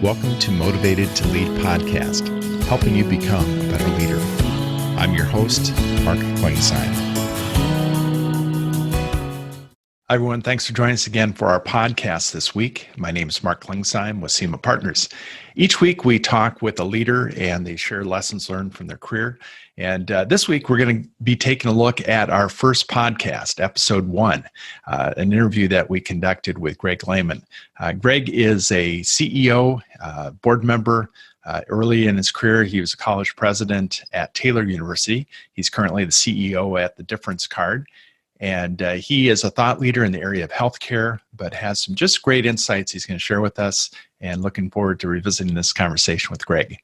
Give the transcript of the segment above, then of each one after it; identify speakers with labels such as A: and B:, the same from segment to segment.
A: Welcome to Motivated to Lead podcast, helping you become a better leader. I'm your host, Mark Klingsheim. Hi, everyone. Thanks for joining us again for our podcast this week. My name is Mark Klingsheim with SEMA Partners. Each week, we talk with a leader and they share lessons learned from their career. And this week, we're going to be taking a look at our first podcast, episode 1, an interview that we conducted with Gregg Lehman. Gregg is a CEO, board member. Early in his career, he was a college president at Taylor University. He's currently the CEO at The Difference Card. And he is a thought leader in the area of healthcare, but has some just great insights he's going to share with us, and looking forward to revisiting this conversation with Gregg.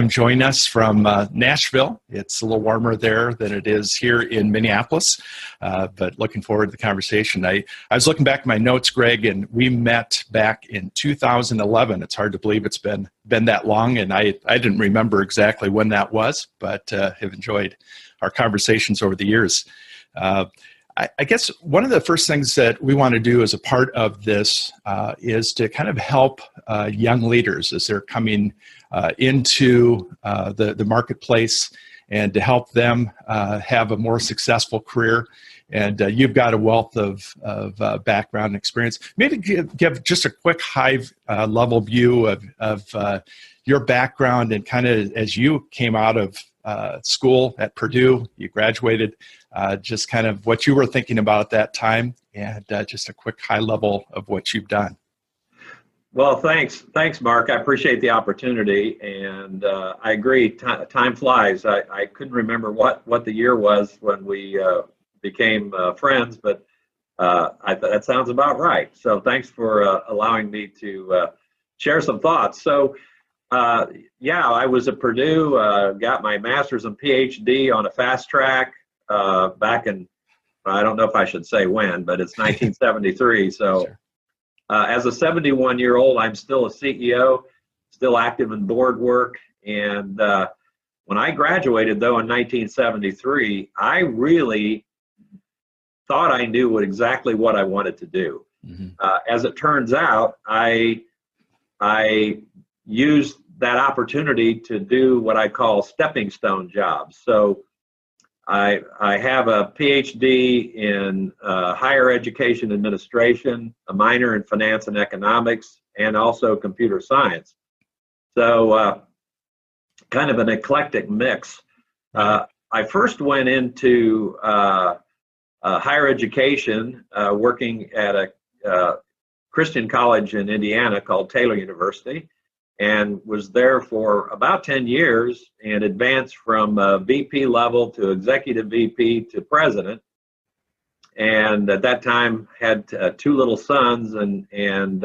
A: Joining us from Nashville. It's a little warmer there than it is here in Minneapolis, but looking forward to the conversation. I was looking back at my notes, Gregg, and we met back in 2011. It's hard to believe it's been that long, and I didn't remember exactly when that was, but have enjoyed our conversations over the years. I guess one of the first things that we want to do as a part of this is to kind of help young leaders as they're coming into the marketplace, and to help them have a more successful career. And you've got a wealth of background and experience. Maybe give just a quick high level view of your background, and kind of as you came out of school at Purdue, you graduated, just kind of what you were thinking about at that time, and just a quick high level of what you've done.
B: Well, thanks, Mark. I appreciate the opportunity, and I agree. Time flies. I couldn't remember what the year was when we became friends, but that sounds about right. So thanks for allowing me to share some thoughts. So I was at Purdue, got my master's and PhD on a fast track back in, I don't know if I should say when, but it's 1973. So sure. As a 71-year-old, I'm still a CEO, still active in board work. And when I graduated, though, in 1973, I really thought I knew exactly what I wanted to do. Mm-hmm. As it turns out, I used that opportunity to do what I call stepping stone jobs. So I have a PhD in higher education administration, a minor in finance and economics, and also computer science. So kind of an eclectic mix. I first went into higher education, working at a Christian college in Indiana called Taylor University, and was there for about 10 years and advanced from VP level to executive VP to president. And at that time had 2 little sons, and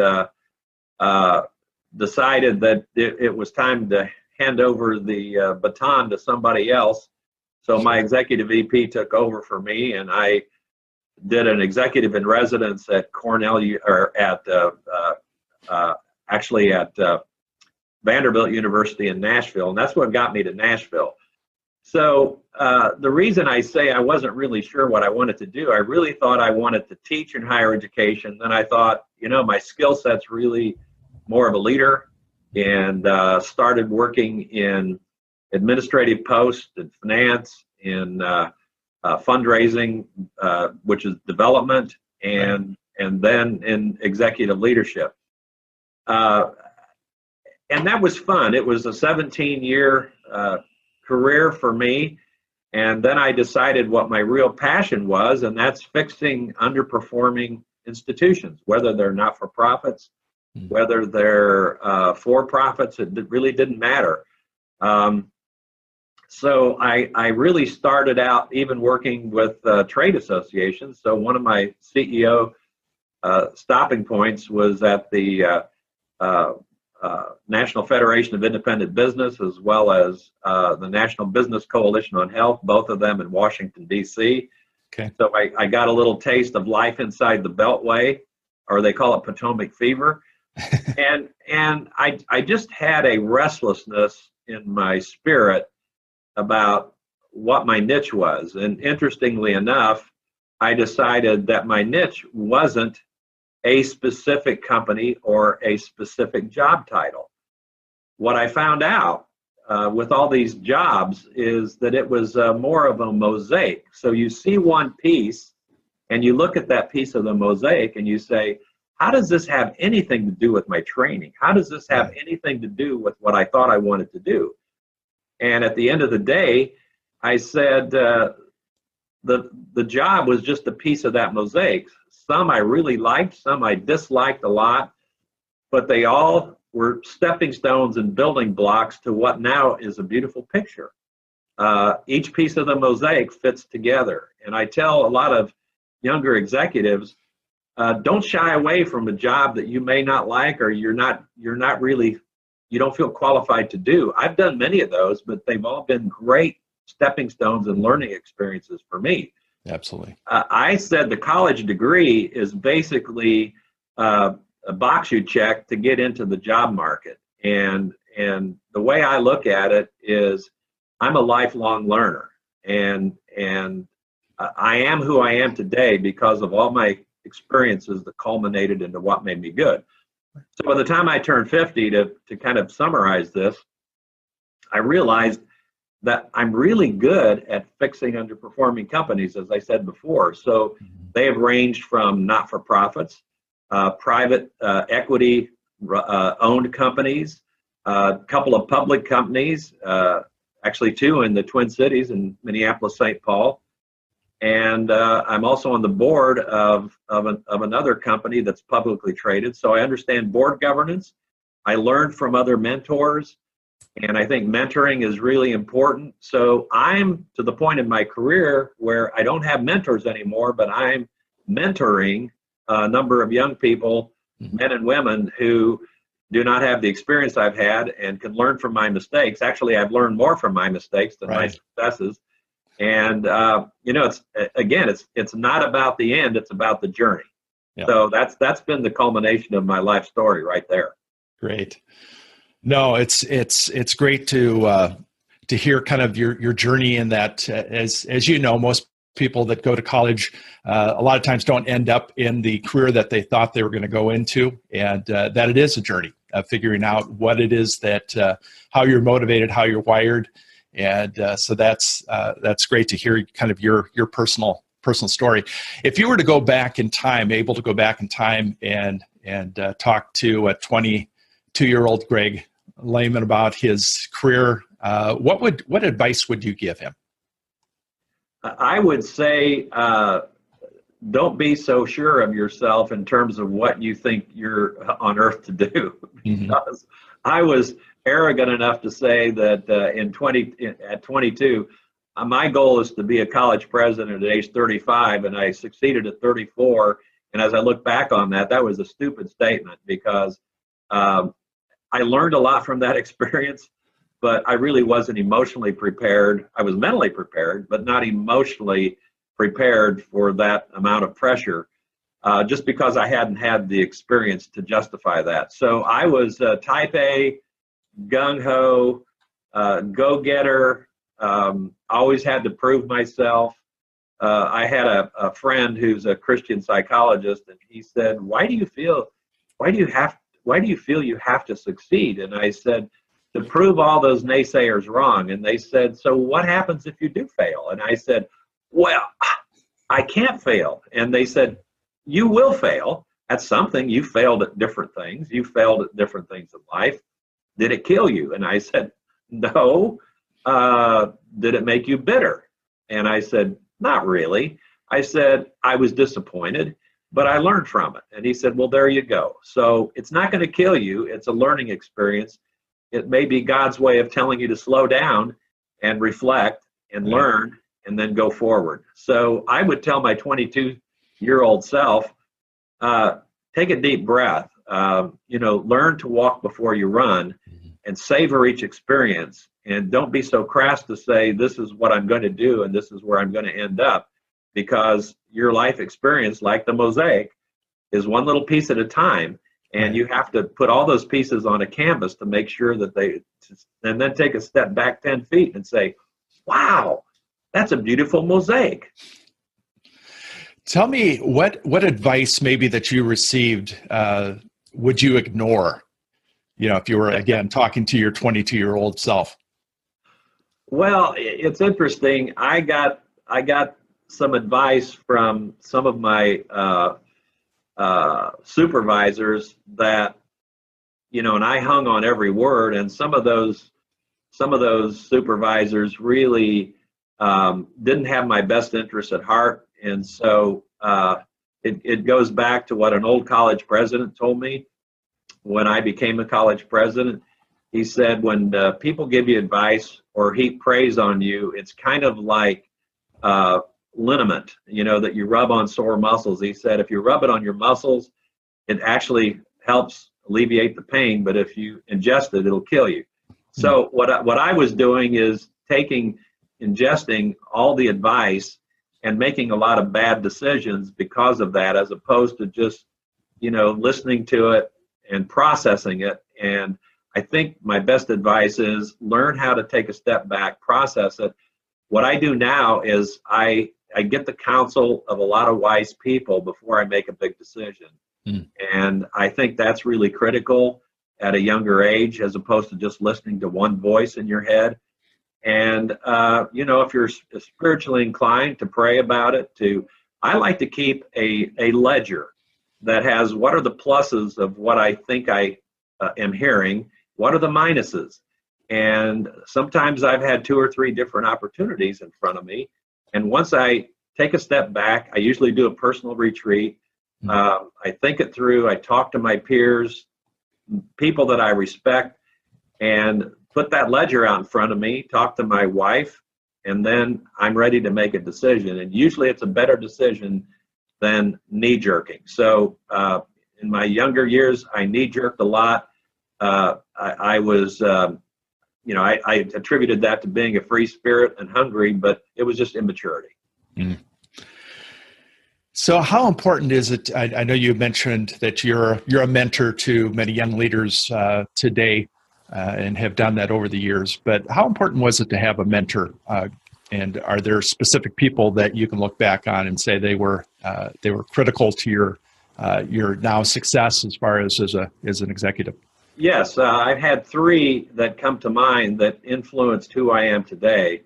B: decided that it was time to hand over the baton to somebody else. So my executive VP took over for me, and I did an executive in residence at Cornell, or at Vanderbilt University in Nashville, and that's what got me to Nashville. So the reason I say I wasn't really sure what I wanted to do, I really thought I wanted to teach in higher education. Then I thought, my skill set's really more of a leader, and started working in administrative posts, in finance, in fundraising, which is development, and then in executive leadership. And that was fun. It was a 17-year career for me. And then I decided what my real passion was, and that's fixing underperforming institutions, whether they're not-for-profits, whether they're for-profits. It really didn't matter. So I really started out even working with trade associations. So one of my CEO stopping points was at the National Federation of Independent Business, as well as the National Business Coalition on Health, both of them in Washington, D.C.
A: Okay.
B: So I got a little taste of life inside the Beltway, or they call it Potomac Fever. and I just had a restlessness in my spirit about what my niche was. And interestingly enough, I decided that my niche wasn't a specific company or a specific job title. what I found out with all these jobs is that it was more of a mosaic. So you see one piece and you look at that piece of the mosaic and you say, how does this have anything to do with my training? How does this have anything to do with what I thought I wanted to do? And at the end of the day, I said the job was just a piece of that mosaic. Some I really liked, some I disliked a lot, but they all were stepping stones and building blocks to what now is a beautiful picture. Each piece of the mosaic fits together. And I tell a lot of younger executives, don't shy away from a job that you may not like or you don't feel qualified to do. I've done many of those, but they've all been great stepping stones and learning experiences for me.
A: Absolutely.
B: I said the college degree is basically a box you check to get into the job market. And the way I look at it is I'm a lifelong learner. And I am who I am today because of all my experiences that culminated into what made me good. So by the time I turned 50, to kind of summarize this, I realized that I'm really good at fixing underperforming companies, as I said before. So they have ranged from not-for-profits, private equity owned companies, a couple of public companies, actually two in the Twin Cities in Minneapolis, St. Paul. And I'm also on the board of another company that's publicly traded. So I understand board governance. I learned from other mentors. And I think mentoring is really important. So I'm to the point in my career where I don't have mentors anymore, but I'm mentoring a number of young people, men and women, who do not have the experience I've had and can learn from my mistakes. Actually, I've learned more from my mistakes than my successes. And it's not about the end; it's about the journey. Yeah. So that's been the culmination of my life story right there.
A: Great. No, it's great to hear kind of your journey in that. As you know, most people that go to college a lot of times don't end up in the career that they thought they were going to go into, and that it is a journey of figuring out what it is that how you're motivated, how you're wired. And so that's great to hear kind of your personal story. If you were to go back in time, able to go back in time and talk to a 22-year-old Gregg Lehman about his career, what advice would you give him?
B: I would say don't be so sure of yourself in terms of what you think you're on earth to do, because I was arrogant enough to say that at 22, my goal is to be a college president at age 35, and I succeeded at 34. And as I look back on that, that was a stupid statement because I learned a lot from that experience, but I really wasn't emotionally prepared. I was mentally prepared, but not emotionally prepared for that amount of pressure, just because I hadn't had the experience to justify that. So I was type A, gung-ho, go-getter, always had to prove myself. I had a friend who's a Christian psychologist, and he said, why do you feel you have to succeed? And I said, to prove all those naysayers wrong. And they said, so what happens if you do fail? And I said, well, I can't fail. And they said, you will fail at something. You failed at different things. You failed at different things in life. Did it kill you? And I said, no. Did it make you bitter? And I said, not really. I said, I was disappointed, but I learned from it. And he said, well, there you go. So it's not going to kill you. It's a learning experience. It may be God's way of telling you to slow down and reflect and learn and then go forward. So I would tell my 22-year-old self, take a deep breath, learn to walk before you run and savor each experience. And don't be so crass to say, this is what I'm going to do and this is where I'm going to end up, because your life experience, like the mosaic, is one little piece at a time. And you have to put all those pieces on a canvas to make sure that and then take a step back 10 feet and say, wow, that's a beautiful mosaic.
A: Tell me what advice maybe that you received would you ignore, if you were, again, talking to your 22-year-old self?
B: Well, it's interesting. I got some advice from some of my supervisors that, and I hung on every word. And some of those supervisors really didn't have my best interest at heart. And so it goes back to what an old college president told me when I became a college president. He said, when people give you advice or heap praise on you, it's kind of like liniment, that you rub on sore muscles. He said, if you rub it on your muscles, it actually helps alleviate the pain, but if you ingest it, it'll kill you. So what I was doing is ingesting all the advice and making a lot of bad decisions because of that, as opposed to just, listening to it and processing it. And I think my best advice is learn how to take a step back, process it. What I do now is I get the counsel of a lot of wise people before I make a big decision. And I think that's really critical at a younger age, as opposed to just listening to one voice in your head. And, if you're spiritually inclined, to pray about it. I like to keep a ledger that has what are the pluses of what I think I am hearing, what are the minuses. And sometimes I've had 2 or 3 different opportunities in front of me. And once I take a step back, I usually do a personal retreat. I think it through. I talk to my peers, people that I respect, and put that ledger out in front of me, talk to my wife, and then I'm ready to make a decision. And usually it's a better decision than knee jerking. So in my younger years, I knee jerked a lot. I was, I attributed that to being a free spirit and hungry, but it was just immaturity.
A: So how important is it? I know you mentioned that you're a mentor to many young leaders today and have done that over the years, but how important was it to have a mentor? And are there specific people that you can look back on and say they were critical to your now success as far as an executive?
B: Yes, I've had 3 that come to mind that influenced who I am today.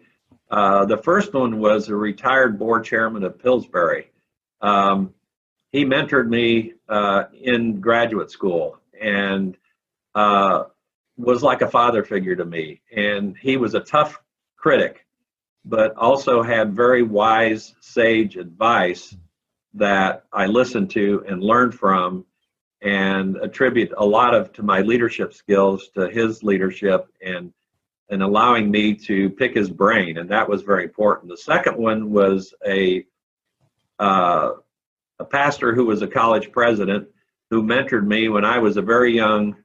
B: The first one was a retired board chairman of Pillsbury. He mentored me in graduate school and was like a father figure to me. And he was a tough critic, but also had very wise, sage advice that I listened to and learned from, and attribute a lot to my leadership skills to his leadership and allowing me to pick his brain. And that was very important. The second one was a pastor who was a college president who mentored me when I was a very young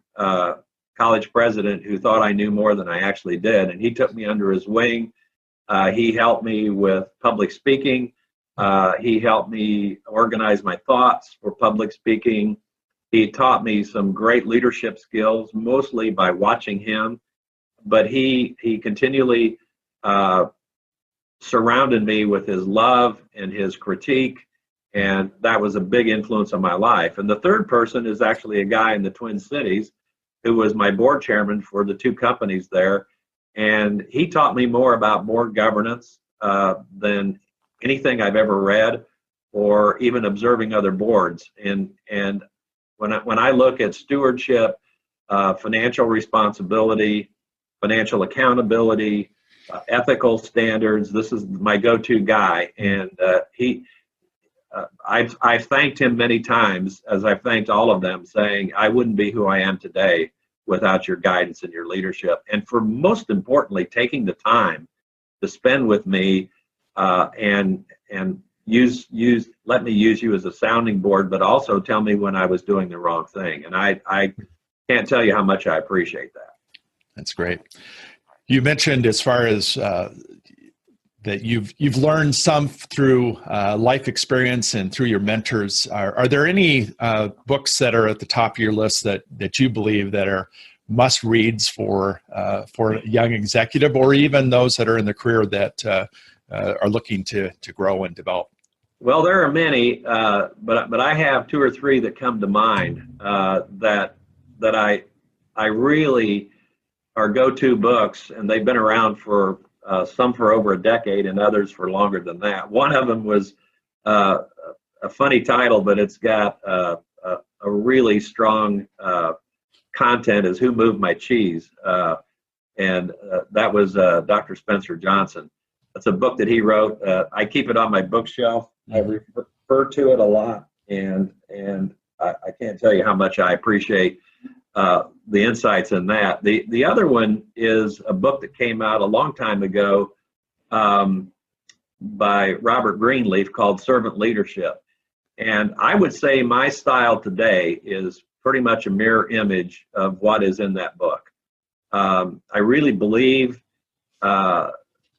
B: college president who thought I knew more than I actually did. And he took me under his wing. He helped me with public speaking. He helped me organize my thoughts for public speaking. He taught me some great leadership skills, mostly by watching him. But he continually surrounded me with his love and his critique. And that was a big influence on my life. And the third person is actually a guy in the Twin Cities who was my board chairman for the 2 companies there. And he taught me more about board governance than anything I've ever read or even observing other boards. And when I look at stewardship, financial responsibility, financial accountability, ethical standards, this is my go-to guy. And I've thanked him many times, as I've thanked all of them, saying I wouldn't be who I am today without your guidance and your leadership. And for most importantly, taking the time to spend with me and let me use you as a sounding board, but also tell me when I was doing the wrong thing. And I can't tell you how much I appreciate that.
A: That's great. You mentioned as far as that you've learned some through life experience and through your mentors. Are there any books that are at the top of your list that you believe that are must reads for a young executive, or even those that are in the career that are looking to grow and develop?
B: Well, there are many, but I have 2 or 3 that come to mind that I I really are go-to books, and they've been around for some for over a decade and others for longer than that. One of them was uh, a funny title, but it's got a really strong content, is Who Moved My Cheese? And that was Dr. Spencer Johnson. That's a book that he wrote. I keep it on my bookshelf. I refer to it a lot, and I can't tell you how much I appreciate the insights in that. The other one is a book that came out a long time ago by Robert Greenleaf called Servant Leadership. And I would say my style today is pretty much a mirror image of what is in that book. I really believe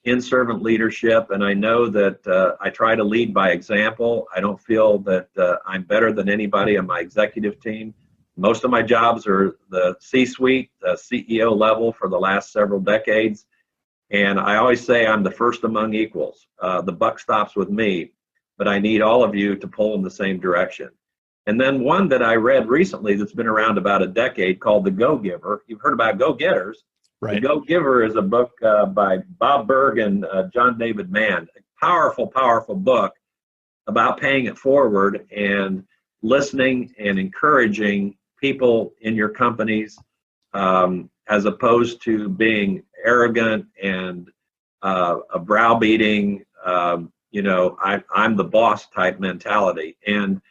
B: in servant leadership, and I know that I try to lead by example. I don't feel that I'm better than anybody on my executive team. Most of my jobs are the C-suite, the CEO level for the last several decades. And I always say I'm the first among equals. The buck stops with me, but I need all of you to pull in the same direction. And then one that I read recently that's been around about a decade called The Go-Giver. You've heard about go-getters.
A: Right.
B: The Go-Giver is a book by Bob Berg and John David Mann. A powerful, powerful book about paying it forward and listening and encouraging people in your companies, as opposed to being arrogant and a browbeating, I'm the boss type mentality. And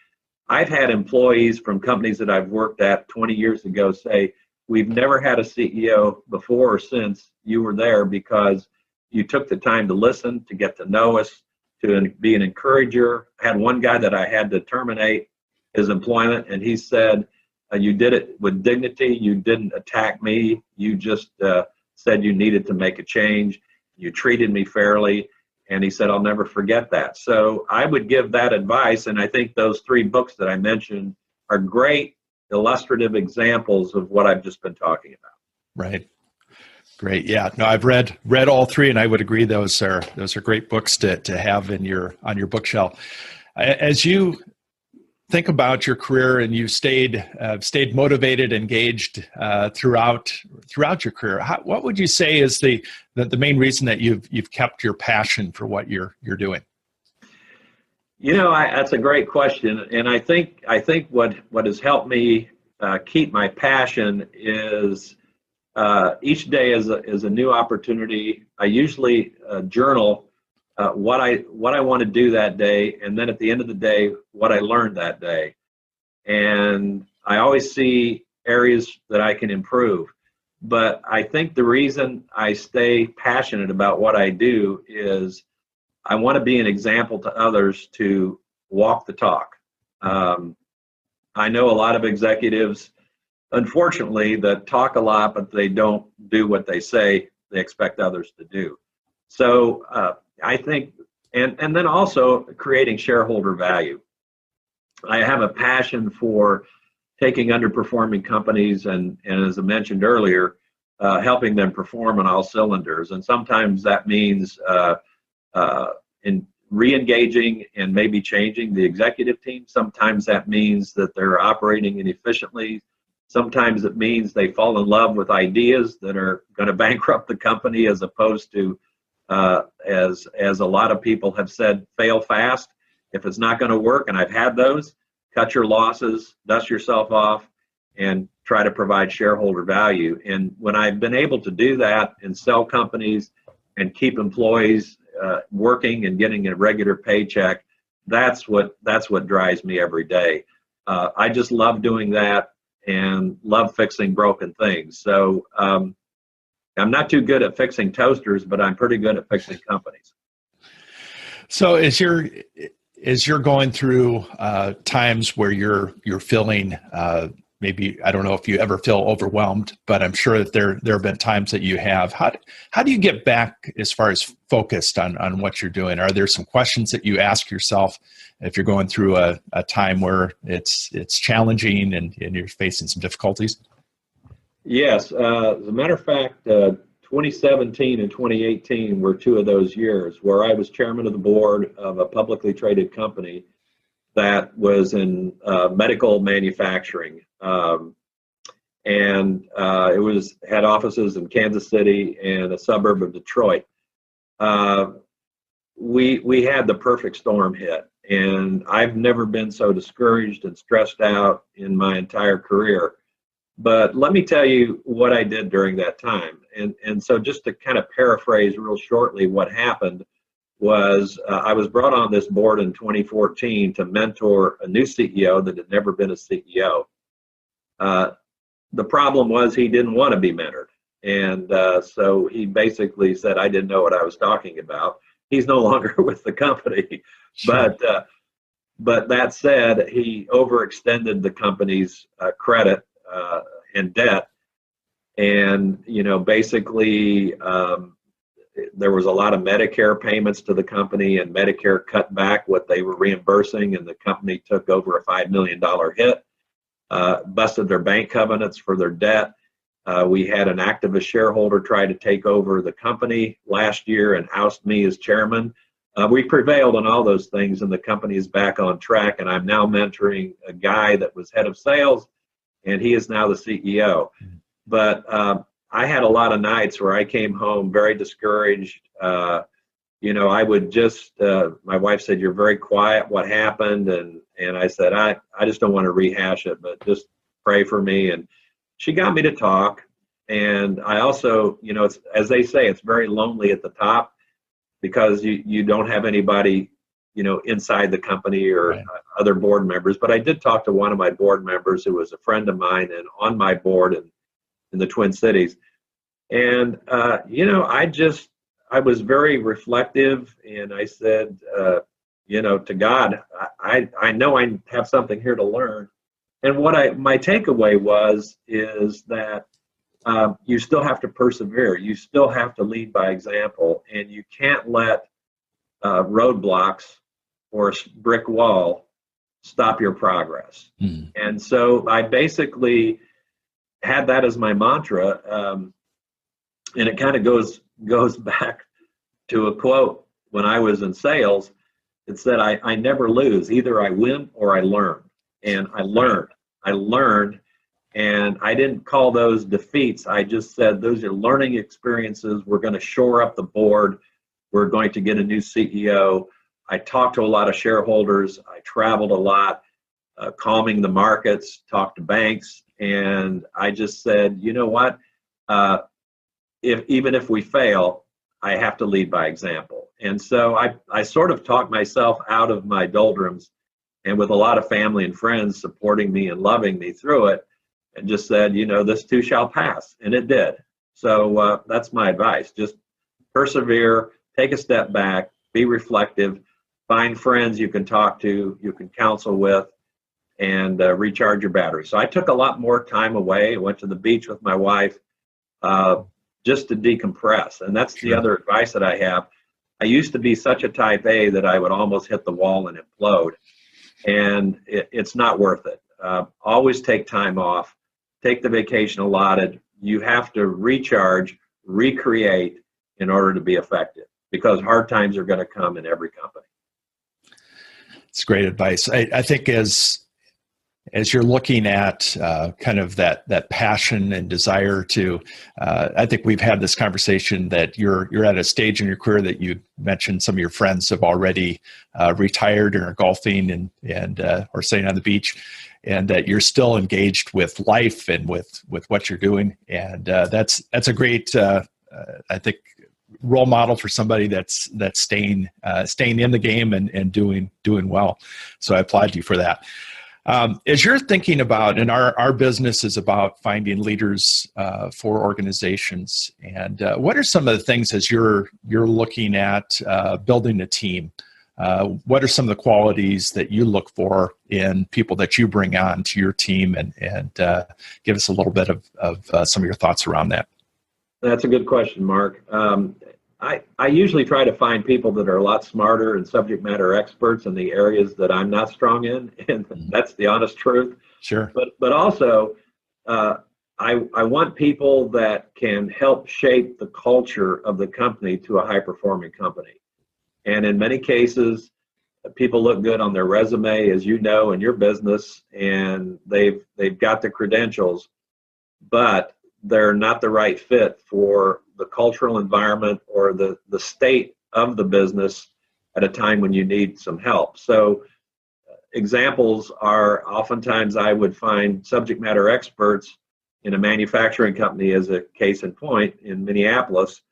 B: I've had employees from companies that I've worked at 20 years ago say, we've never had a CEO before or since you were there because you took the time to listen, to get to know us, to be an encourager. I had one guy that I had to terminate his employment, and he said, you did it with dignity. You didn't attack me. You just said you needed to make a change. You treated me fairly. And he said, I'll never forget that. So I would give that advice. And I think those three books that I mentioned are great illustrative examples of what I've just been talking about.
A: Right. Great. Yeah. No, I've read all three, and I would agree those are great books to have on your bookshelf. As you think about your career, and you've stayed motivated, engaged throughout your career, what would you say is the main reason that you've kept your passion for what you're doing?
B: That's a great question, and I think what has helped me keep my passion is each day is a new opportunity. I usually journal what I want to do that day, and then at the end of the day, what I learned that day. And I always see areas that I can improve. But I think the reason I stay passionate about what I do is I want to be an example to others to walk the talk. I know a lot of executives, unfortunately, that talk a lot, but they don't do what they say they expect others to do. So I think, and then also creating shareholder value. I have a passion for taking underperforming companies and as I mentioned earlier, helping them perform on all cylinders. And sometimes that means in re-engaging and maybe changing the executive team. Sometimes that means that they're operating inefficiently. Sometimes it means they fall in love with ideas that are going to bankrupt the company, as opposed to, as a lot of people have said, fail fast. If it's not going to work, and I've had those, cut your losses, dust yourself off, and try to provide shareholder value. And when I've been able to do that and sell companies and keep employees working and getting a regular paycheck, that's what drives me every day. I just love doing that and love fixing broken things. So I'm not too good at fixing toasters, but I'm pretty good at fixing companies.
A: So as you're going through times where you're feeling maybe, I don't know if you ever feel overwhelmed, but I'm sure that there have been times that you have. How do you get back as far as focused on what you're doing? Are there some questions that you ask yourself if you're going through a time where it's challenging and you're facing some difficulties?
B: Yes. As a matter of fact, 2017 and 2018 were two of those years where I was chairman of the board of a publicly traded company that was in medical manufacturing. and it had offices in Kansas City and a suburb of Detroit. We had the perfect storm hit, and I've never been so discouraged and stressed out in my entire career. But let me tell you what I did during that time. And so just to kind of paraphrase real shortly, what happened was I was brought on this board in 2014 to mentor a new CEO that had never been a CEO. The problem was he didn't want to be mentored. And so he basically said, I didn't know what I was talking about. He's no longer with the company. Sure. But that said, he overextended the company's credit and debt. And, basically, there was a lot of Medicare payments to the company, and Medicare cut back what they were reimbursing, and the company took over a $5 million hit, busted their bank covenants for their debt. We had an activist shareholder try to take over the company last year and oust me as chairman. We prevailed on all those things, and the company is back on track, and I'm now mentoring a guy that was head of sales, and he is now the CEO. But I had a lot of nights where I came home very discouraged. I would just, my wife said, you're very quiet. What happened? And I said, I just don't want to rehash it, but just pray for me. And she got me to talk. And I also, it's, as they say, it's very lonely at the top because you don't have anybody, inside the company or right. Other board members. But I did talk to one of my board members who was a friend of mine and on my board in the Twin Cities. And, I was very reflective, and I said, to God, I know I have something here to learn. And what my takeaway is that you still have to persevere. You still have to lead by example, and you can't let roadblocks or a brick wall stop your progress. Mm. And so I basically had that as my mantra, and it kind of goes back to a quote when I was in sales. It said, I never lose. Either I win or I learn. And I learned, and I didn't call those defeats. I just said, those are learning experiences. We're going to shore up the board. We're going to get a new CEO. I talked to a lot of shareholders. I traveled a lot, calming the markets, talked to banks. And I just said, you know what? Even if we fail, I have to lead by example. And so I sort of talked myself out of my doldrums, and with a lot of family and friends supporting me and loving me through it, and just said, this too shall pass. And it did. So that's my advice. Just persevere, take a step back, be reflective, find friends you can talk to, you can counsel with, and recharge your battery. So I took a lot more time away. I went to the beach with my wife just to decompress. And that's the other advice that I have. I used to be such a type A that I would almost hit the wall and implode. And it's not worth it. Always take time off. Take the vacation allotted. You have to recharge, recreate in order to be effective, because hard times are going to come in every company.
A: It's great advice. I think as you're looking at kind of that passion and desire to, I think we've had this conversation that you're at a stage in your career that you mentioned some of your friends have already retired and are golfing and or staying on the beach, and that you're still engaged with life and with what you're doing. And that's a great, I think, role model for somebody that's staying in the game and doing well. So I applaud you for that. As you're thinking about, and our business is about finding leaders for organizations, and what are some of the things as you're looking at building a team? What are some of the qualities that you look for in people that you bring on to your team, and give us a little bit of some of your thoughts around that?
B: That's a good question, Mark. I usually try to find people that are a lot smarter and subject matter experts in the areas that I'm not strong in, and that's the honest truth.
A: Sure.
B: But also, I want people that can help shape the culture of the company to a high-performing company. And in many cases, people look good on their resume, as you know, in your business, and they've got the credentials. but they're not the right fit for the cultural environment or the state of the business at a time when you need some help. So examples are, oftentimes I would find subject matter experts in a manufacturing company, as a case in point in Minneapolis,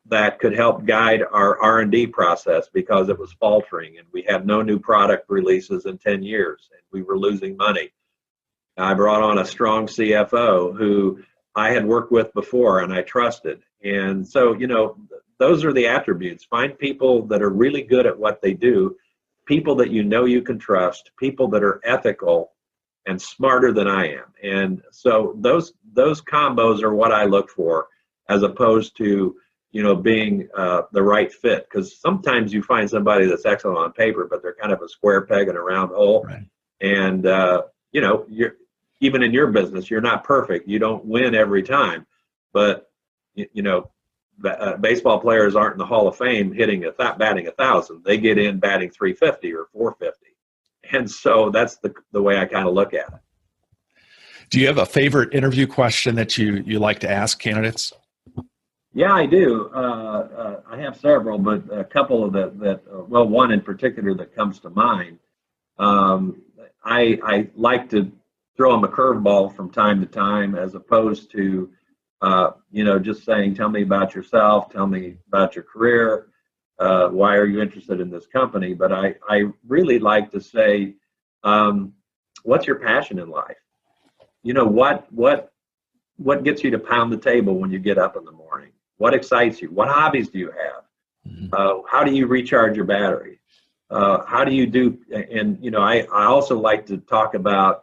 B: that could help guide our R&D process because it was faltering and we had no new product releases in 10 years and we were losing money. I brought on a strong CFO who I had worked with before and I trusted. And so, those are the attributes. Find people that are really good at what they do, people that you can trust, people that are ethical and smarter than I am. And so those combos are what I look for, as opposed to being the right fit. Because sometimes you find somebody that's excellent on paper, but they're kind of a square peg in a round hole.
A: Right.
B: And you're, even in your business, you're not perfect. You don't win every time, but baseball players aren't in the Hall of Fame batting 1,000. They get in batting 350 or 450. And so that's the way I kind of look at it.
A: Do you have a favorite interview question that you like to ask candidates?
B: Yeah, I do. I have several, but a couple of one in particular that comes to mind. I like to throw them a curveball from time to time, as opposed to just saying, tell me about yourself, tell me about your career, why are you interested in this company? But I really like to say, what's your passion in life? What gets you to pound the table when you get up in the morning? What excites you? What hobbies do you have?
A: Mm-hmm.
B: How do you recharge your battery? How do you do? And I also like to talk about.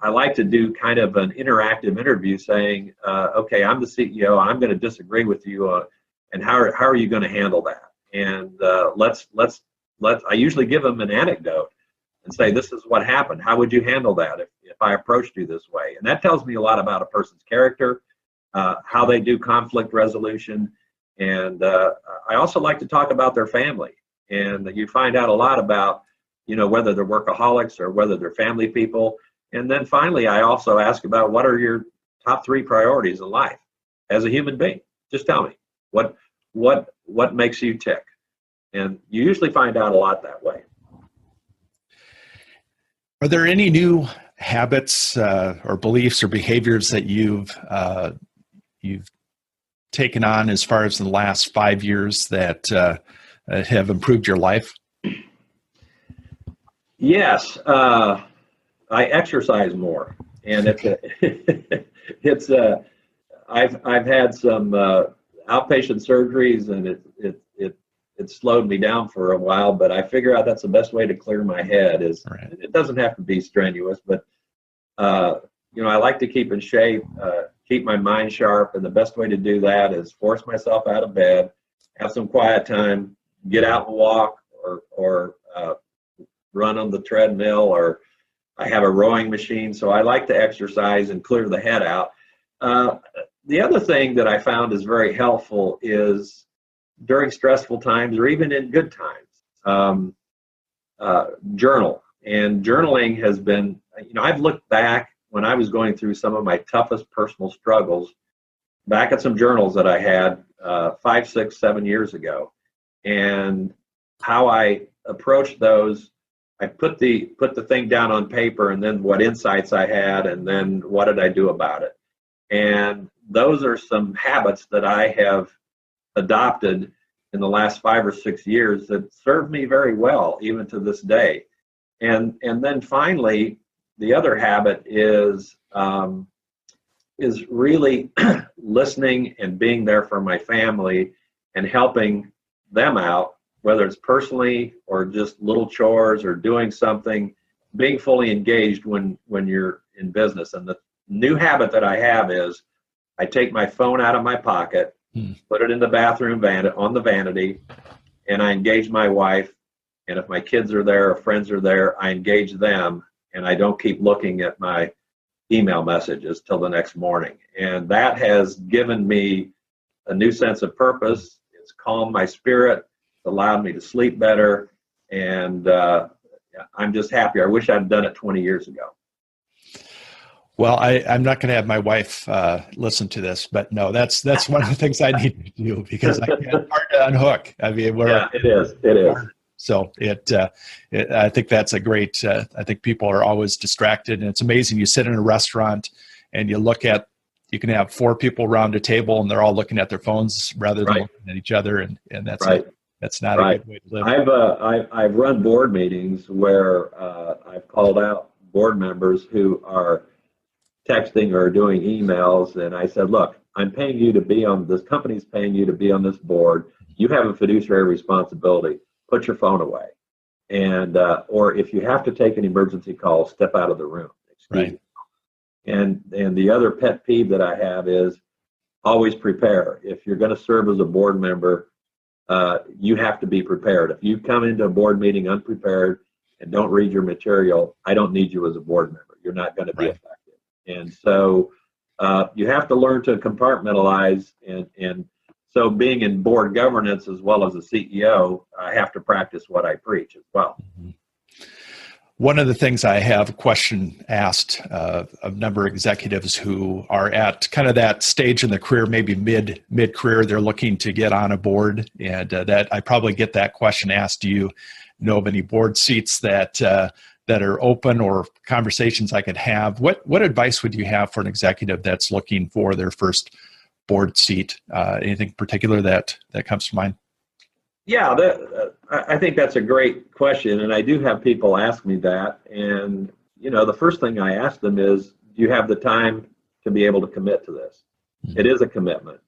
B: I like to do kind of an interactive interview, saying, "Okay, I'm the CEO. I'm going to disagree with you, and how are you going to handle that?" And let's. I usually give them an anecdote and say, "This is what happened. How would you handle that if I approached you this way?" And that tells me a lot about a person's character, how they do conflict resolution, and I also like to talk about their family. And you find out a lot about, whether they're workaholics or whether they're family people. And then finally, I also ask about, what are your top 3 priorities in life as a human being? Just tell me what makes you tick. And you usually find out a lot that way.
A: Are there any new habits or beliefs or behaviors that you've taken on as far as in the last 5 years that have improved your life?
B: Yes, I exercise more, and I've had some outpatient surgeries, and it slowed me down for a while. But I figure out that's the best way to clear my head.
A: Right.
B: It doesn't have to be strenuous, but I like to keep in shape, keep my mind sharp, and the best way to do that is force myself out of bed, have some quiet time, get out and walk, or run on the treadmill, or I have a rowing machine. So I like to exercise and clear the head out. The other thing that I found is very helpful is, during stressful times or even in good times, journal. And journaling has been, I've looked back when I was going through some of my toughest personal struggles, back at some journals that I had 5, 6, 7 years ago, and how I approached those. I put the thing down on paper, and then what insights I had, and then what did I do about it. And those are some habits that I have adopted in the last 5 or 6 years that served me very well, even to this day. And then finally, the other habit is really listening and being there for my family and helping them out, whether it's personally or just little chores or doing something, being fully engaged when you're in business. And the new habit that I have is, I take my phone out of my pocket, put it in the bathroom on the vanity, and I engage my wife. And if my kids are there or friends are there, I engage them, and I don't keep looking at my email messages till the next morning. And that has given me a new sense of purpose. It's calmed my spirit, it's allowed me to sleep better, and I'm just happier. I wish I'd done it 20 years ago.
A: Well, I'm not going to have my wife listen to this, but no, that's one of the things I need to do because it's hard to unhook. I mean,
B: Yeah, it is. It is.
A: so I think that's a great. I think people are always distracted, and it's amazing. You sit in a restaurant and you look at. You can have four people around a table, and they're all looking at their phones rather than
B: Right.
A: looking at each other, and
B: Right.
A: that's not a
B: Right.
A: good way to live.
B: I've run board meetings where I've called out board members who are texting or doing emails, and I said, "Look, I'm paying you to be on this company's paying you to be on this board. You have a fiduciary responsibility. Put your phone away, and or if you have to take an emergency call, step out of the room. Excuse
A: Right.
B: me." And the other pet peeve that I have is always prepare. If you're going to serve as a board member, you have to be prepared. If you come into a board meeting unprepared and don't read your material, I don't need you as a board member. You're not going to be
A: Right.
B: effective. And so you have to learn to compartmentalize. And so being in board governance as well as a CEO, I have to practice what I preach as well.
A: Mm-hmm. One of the things I have a question asked of a number of executives who are at kind of that stage in the career, maybe mid career, they're looking to get on a board, and that I probably get that question asked. Do you know of any board seats that are open or conversations I could have? What advice would you have for an executive that's looking for their first board seat? Anything particular that comes to mind?
B: Yeah, I think that's a great question, and I do have people ask me that. And the first thing I ask them is, "Do you have the time to be able to commit to this?"
A: Mm-hmm.
B: It is a commitment,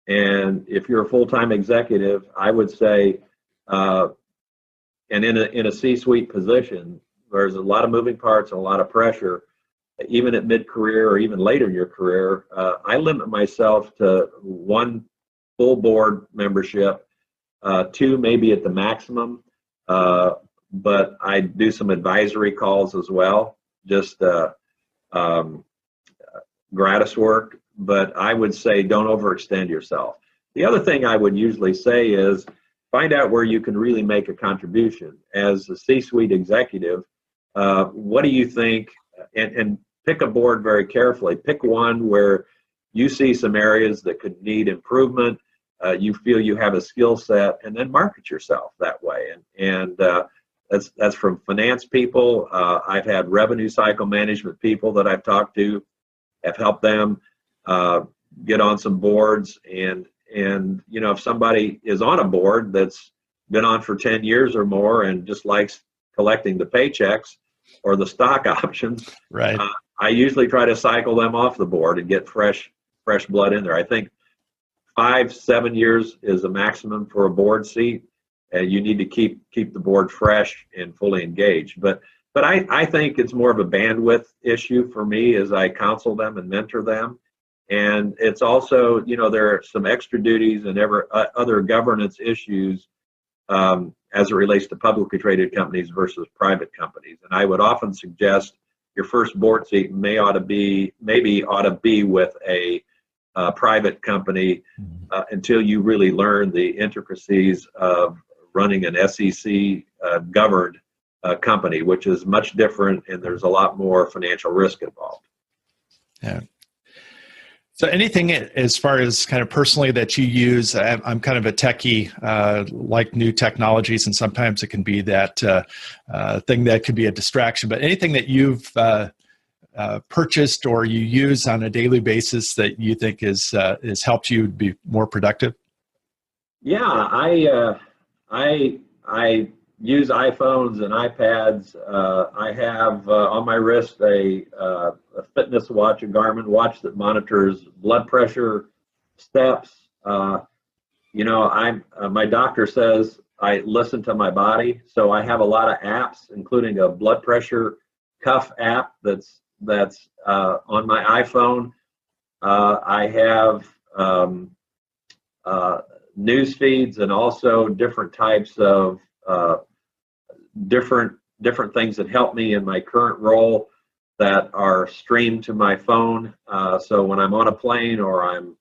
B: and if you're a full-time executive, I would say, and in a C-suite position, there's a lot of moving parts and a lot of pressure. Even at mid-career or even later in your career, I limit myself to one full board membership. Two maybe at the maximum, but I do some advisory calls as well, just gratis work. But I would say don't overextend yourself. The other thing I would usually say is find out where you can really make a contribution. As a C-suite executive, what do you think? And pick a board very carefully. Pick one where you see some areas that could need improvement. You feel you have a skill set, and then market yourself that way. And that's from finance people. I've had revenue cycle management people that I've talked to, have helped them get on some boards. And if somebody is on a board that's been on for 10 years or more and just likes collecting the paychecks or the stock options,
A: right?
B: I usually try to cycle them off the board and get fresh blood in there. I think 5-7 years is a maximum for a board seat, and you need to keep the board fresh and fully engaged. But I think it's more of a bandwidth issue for me as I counsel them and mentor them. And it's also, there are some extra duties and other governance issues as it relates to publicly traded companies versus private companies. And I would often suggest your first board seat maybe ought to be with a private company until you really learn the intricacies of running an SEC governed company, which is much different, and there's a lot more financial risk involved.
A: Yeah. So anything as far as kind of personally that you use, I'm kind of a techie, like new technologies, and sometimes it can be that thing that could be a distraction, but anything that you've purchased or you use on a daily basis that you think has helped you be more productive?
B: Yeah, I use iPhones and iPads. I have on my wrist a fitness watch, a Garmin watch that monitors blood pressure, steps. My doctor says I listen to my body, so I have a lot of apps, including a blood pressure cuff app that's on my iPhone. I have news feeds and also different types of different things that help me in my current role that are streamed to my phone. So when I'm on a plane or I'm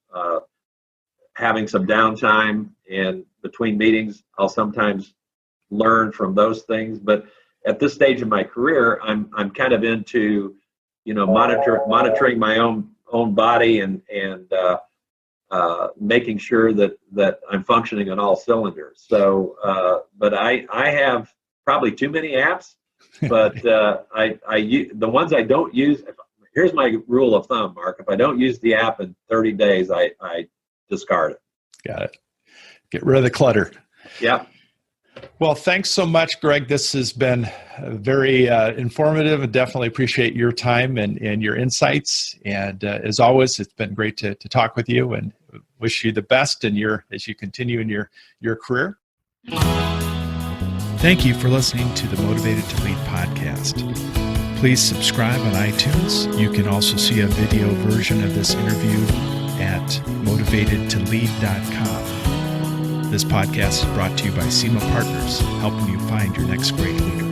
B: having some downtime and between meetings, I'll sometimes learn from those things. But at this stage of my career, I'm kind of into monitoring my own body and making sure that I'm functioning on all cylinders. So, but I have probably too many apps, but the ones I don't use. Here's my rule of thumb, Mark. If I don't use the app in 30 days, I discard it.
A: Got it. Get rid of the clutter.
B: Yeah.
A: Well, thanks so much, Gregg. This has been very informative, and definitely appreciate your time and your insights. And as always, it's been great to talk with you, and wish you the best as you continue in your career. Thank you for listening to the Motivated to Lead podcast. Please subscribe on iTunes. You can also see a video version of this interview at motivatedtolead.com. This podcast is brought to you by SEMA Partners, helping you find your next great leader.